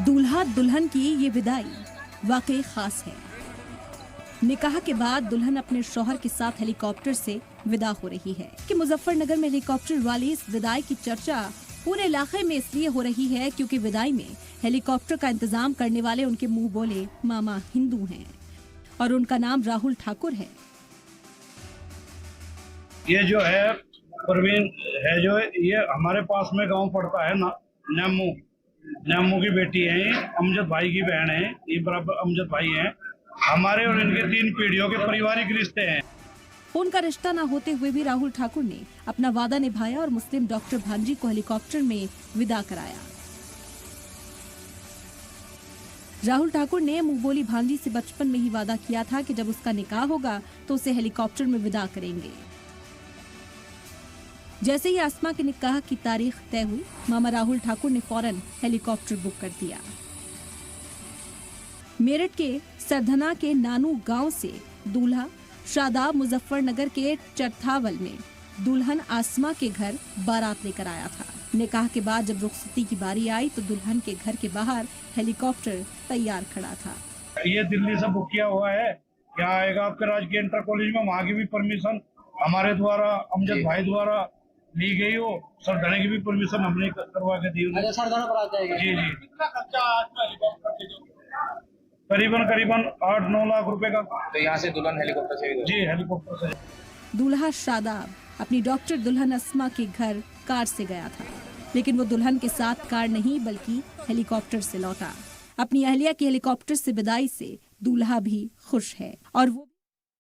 दूल्हा दुल्हन की ये विदाई वाकई खास है। निकाह के बाद दुल्हन अपने शौहर के साथ हेलीकॉप्टर से विदा हो रही है कि मुजफ्फरनगर में हेलीकॉप्टर वाली इस विदाई की चर्चा पूरे इलाके में इसलिए हो रही है क्योंकि विदाई में हेलीकॉप्टर का इंतजाम करने वाले उनके मुंह बोले मामा हिंदू हैं और उनका नाम राहुल ठाकुर है। ये जो है परवीन है, जो ये हमारे पास में गांव पड़ता है ना, नैमू की बेटी है, ये अमजद भाई की बहन है, ये बराबर अमजद भाई हैं। हमारे और इनके 3 पीढ़ियों के पारिवारिक रिश्ते हैं। उनका रिश्ता न होते हुए भी राहुल ठाकुर ने अपना वादा निभाया और मुस्लिम डॉक्टर भांजी को हेलीकॉप्टर में विदा कराया। राहुल ठाकुर ने मुंहबोली भांजी से बचपन में ही वादा किया था कि जब उसका निकाह होगा तो उसे हेलीकॉप्टर में विदा करेंगे। जैसे ही आसमा के निकाह की तारीख तय हुई, मामा राहुल ठाकुर ने फौरन हेलीकॉप्टर बुक कर दिया। मेरठ के सरधना के नानू गांव से दूल्हा शादाब मुजफ्फरनगर के चरथावल में दुल्हन आसमा के घर बारात लेकर आया था। निकाह के बाद जब रुखसती की बारी आई तो दुल्हन के घर के बाहर हेलीकॉप्टर तैयार खड़ा था। ये दिल्ली से बुक किया हुआ है, क्या आएगा आपके राजकीय इंटर कॉलेज में, वहाँ की भी परमिशन हमारे द्वारा, अमजद भाई द्वारा ली गई हो। सरधना की भी परमिशन हमने करवा के दी। सरधना पर आ जाएगा। जी जी, कितना खर्चा हेलीकॉप्टर के? करीबन 8-9 लाख रुपए का। तो यहाँ से दुल्हन हेलीकॉप्टर से? जी, हेलीकॉप्टर से। दूल्हा शादाब अपनी डॉक्टर दुल्हन अस्मा के घर कार से गया था, लेकिन वो दुल्हन के साथ कार नहीं बल्कि हेलीकॉप्टर से लौटा। अपनी अहलिया की हेलीकॉप्टर से विदाई से दूल्हा भी खुश है और वो